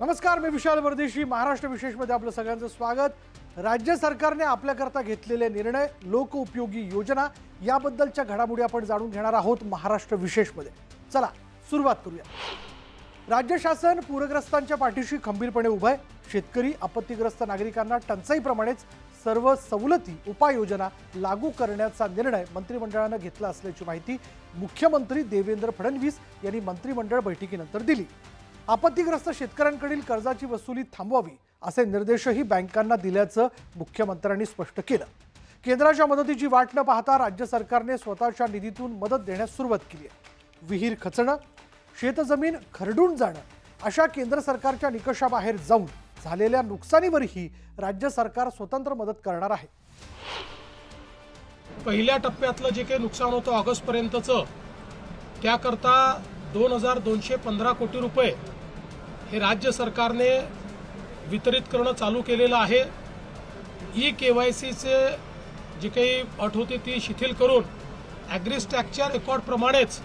नमस्कार, मी विशाल वर्देशी. महाराष्ट्र विशेषमध्ये आपलं सगळ्यांचं स्वागत. राज्य सरकारने आपल्याकरता घेतलेले निर्णय, लोकउपयोगी योजना याबद्दलच्या घडामोडी आपण जाणून घेणार आहोत महाराष्ट्र विशेषमध्ये. चला सुरुवात करूया. राज्य शासन पूरग्रस्तांच्या पाठीशी खंबीरपणे उभं आहे. शेतकरी, आपत्तीग्रस्त नागरिकांना टंचाईप्रमाणेच सर्व सवलती, उपाययोजना लागू करण्याचा निर्णय मंत्रिमंडळानं घेतला असल्याची माहिती मुख्यमंत्री देवेंद्र फडणवीस यांनी मंत्रिमंडळ बैठकीनंतर दिली. आपत्तीग्रस्त शेतकऱ्यांकडील कर्जाची वसुली थांबवावी असे निर्देशही बँकांना दिल्याचं मुख्यमंत्र्यांनी स्पष्ट केलं. केंद्राच्या मदतीची वाट न पाहता राज्य सरकारने स्वतःच्या निधीतून मदत देण्यास सुरुवात केली आहे. विहीर खचणं, शेतजमीन खरडून जाणं अशा केंद्र सरकारच्या निकषाबाहेर जाऊन झालेल्या नुकसानीवरही राज्य सरकार स्वतंत्र मदत करणार आहे. पहिल्या टप्प्यातलं जे काही नुकसान होतं ऑगस्टपर्यंतचं, त्याकरता 2215 कोटी रुपये हे राज्य सरकारने वितरित करणं चालू केलेलं आहे. KYCचे जे काही अट होती ती शिथिल करून ॲग्रीस्टॅकच्या रेकॉर्डप्रमाणेच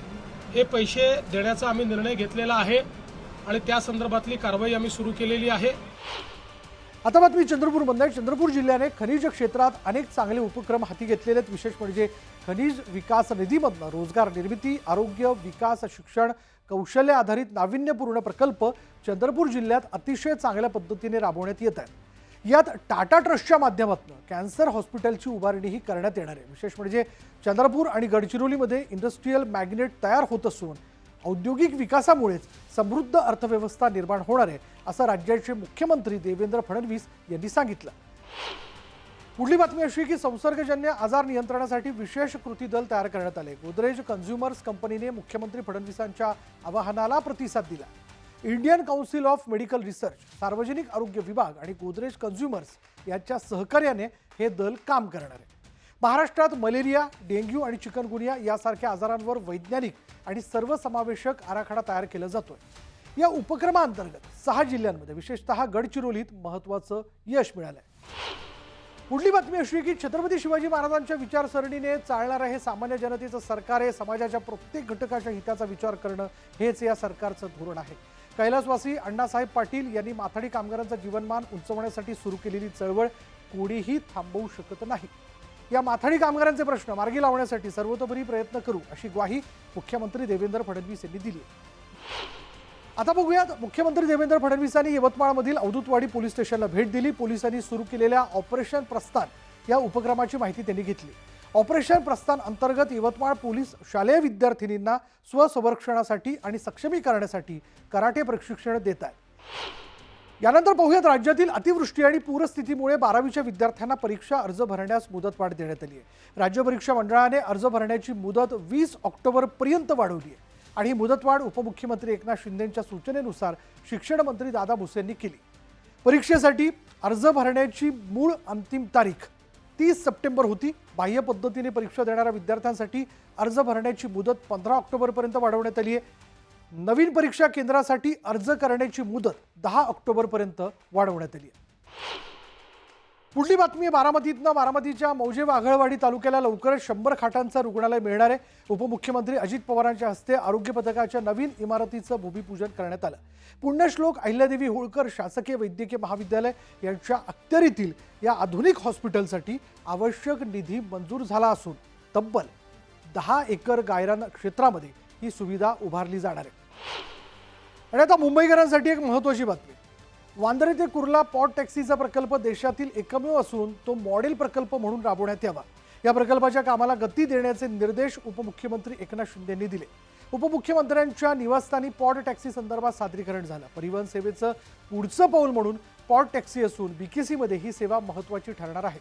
हे पैसे देण्याचा आम्ही निर्णय घेतलेला आहे आणि त्या संदर्भातली कारवाई आम्ही सुरू केलेली आहे. आता बातमी चंद्रपूरमधून आहे. चंद्रपूर जिल्ह्याने खनिज क्षेत्रात अनेक चांगले उपक्रम हाती घेतलेले आहेत. विशेष म्हणजे खनिज विकास निधीमधून रोजगार निर्मिती, आरोग्य, विकास, शिक्षण, कौशल्य आधारित नाविन्यपूर्ण प्रकल्प चंद्रपूर जिल्ह्यात अतिशय चांगल्या पद्धतीने राबवण्यात येत आहेत. यात टाटा ट्रस्टच्या माध्यमातून कॅन्सर हॉस्पिटलची उभारणीही करण्यात येणार आहे. विशेष म्हणजे चंद्रपूर आणि गडचिरोलीमध्ये इंडस्ट्रीयल मॅग्नेट तयार होत असून औद्योगिक विकासामुळेच समृद्ध अर्थव्यवस्था निर्माण होणार आहे असं राज्याचे मुख्यमंत्री देवेंद्र फडणवीस यांनी सांगितलं. पुढली बातमी अशी की संसर्गजन्य आजार नियंत्रणासाठी विशेष कृती दल तयार करण्यात आले. गोदरेज कन्झ्युमर्स कंपनीने मुख्यमंत्री फडणवीसांच्या आवाहनाला प्रतिसाद दिला. Indian council of medical research, सार्वजनिक आरोग्य विभाग आणि गोदरेज कन्झ्युमर्स यांच्या सहकार्याने हे दल काम करणार आहे. महाराष्ट्रात मलेरिया, डेंग्यू आणि चिकनगुनिया यासारख्या आजारांवर वैज्ञानिक आणि सर्वसमावेशक आराखडा तयार केला जातोय. या उपक्रमाअंतर्गत 6 जिल्ह्यांमध्ये विशेषतः गडचिरोलीत महत्त्वाचं यश मिळालंय. पुढली बातमी अशी की छत्रपती शिवाजी महाराजांच्या विचारसरणीने चालणारं हे सामान्य जनतेचं सरकार आहे. समाजाच्या प्रत्येक घटकाच्या हिताचा विचार करणं हेच या सरकारचं धोरण आहे. कैलासवासी अण्णासाहेब पाटील यांनी माथाडी कामगारांचं जीवनमान उंचवण्यासाठी सुरू केलेली चळवळ कोणीही थांबवू शकत नाही. या माथाडी कामगारांचे प्रश्न मार्गी लावण्यासाठी सर्वतोपरी प्रयत्न करू अशी ग्वाही मुख्यमंत्री देवेंद्र फडणवीस यांनी दिली. आता बघूयात, मुख्यमंत्री देवेंद्र फडणवीसांनी यवतमाळमधील अवधूतवाडी पोलीस स्टेशनला भेट दिली. पोलिसांनी सुरू केलेल्या ऑपरेशन प्रस्थान या उपक्रमाची माहिती त्यांनी घेतली. ऑपरेशन प्रस्थान अंतर्गत यवतमाळ पोलीस शालेय विद्यार्थिनींना स्वसंरक्षणासाठी आणि सक्षमीकरणासाठी कराटे प्रशिक्षण देत आहेत. यानंतर पाहूयात, राज्यातील अतिवृष्टी आणि पूरस्थितीमुळे 12वीच्या विद्यार्थ्यांना परीक्षा अर्ज भरण्यास मुदतवाढ देण्यात आली आहे. राज्य परीक्षा मंडळाने अर्ज भरण्याची मुदत 20 ऑक्टोबरपर्यंत वाढवली आहे आणि ही मुदतवाढ उपमुख्यमंत्री एकनाथ शिंदेंच्या सूचनेनुसार शिक्षण मंत्री दादा भुसे यांनी केली. परीक्षेसाठी अर्ज भरण्याची मूळ अंतिम तारीख 30 सप्टेंबर होती. बाह्य पद्धतीने परीक्षा देणाऱ्या विद्यार्थ्यांसाठी अर्ज भरण्याची मुदत 15 ऑक्टोबरपर्यंत वाढवण्यात आली आहे. नवीन परीक्षा केंद्रासाठी अर्ज करण्याची मुदत 10 ऑक्टोबरपर्यंत वाढवण्यात आली आहे. पुढली बातमी बारामतीतनं. बारामतीच्या मौजे वाघळवाडी तालुक्याला लवकरच 100 खाटांचं रुग्णालय मिळणार आहे. उपमुख्यमंत्री अजित पवारांच्या हस्ते आरोग्य पथकाच्या नवीन इमारतीचं भूमिपूजन करण्यात आलं. पुण्यश्लोक अहिल्यादेवी होळकर शासकीय वैद्यकीय महाविद्यालय यांच्या अखत्यारीतील या आधुनिक हॉस्पिटलसाठी आवश्यक निधी मंजूर झाला असून तब्बल 10 एकर गायरान क्षेत्रामध्ये ही सुविधा उभारली जाणार आहे. आणि आता मुंबईकरांसाठी एक महत्त्वाची बातमी. वांद्रे ते कुर्ला पॉट टॅक्सीचा प्रकल्प देशातील एकमेव असून तो मॉडेल प्रकल्प म्हणून राबवण्यात यावा. या प्रकल्पाच्या कामाला गती देण्याचे निर्देश उपमुख्यमंत्री एकनाथ शिंदे यांनी दिले. उपमुख्यमंत्र्यांच्या निवासस्थानी पॉट टॅक्सी संदर्भात सादरीकरण झालं. परिवहन सेवेचं पुढचं पाऊल म्हणून पॉट टॅक्सी असून BKC ही सेवा महत्त्वाची ठरणार आहे.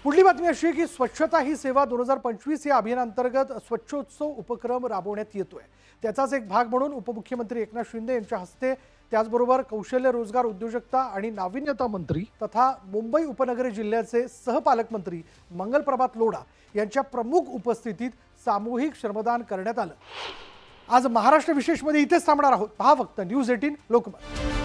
पुढली बातमी अशी आहे की स्वच्छता ही सेवा 2025 या अभियानांतर्गत स्वच्छोत्सव उपक्रम राबवण्यात येतोय. त्याचाच एक भाग म्हणून उपमुख्यमंत्री एकनाथ शिंदे यांच्या हस्ते, त्याचबरोबर कौशल्य रोजगार उद्योजकता आणि नाविन्यता मंत्री तथा मुंबई उपनगर जिल्ह्याचे सहपालकमंत्री मंगलप्रभात लोढा यांच्या प्रमुख उपस्थितीत सामूहिक श्रमदान करण्यात आलं. आज महाराष्ट्र विशेषमध्ये इथेच थांबणार आहोत. पहा फक्त न्यूज 18 लोकमत.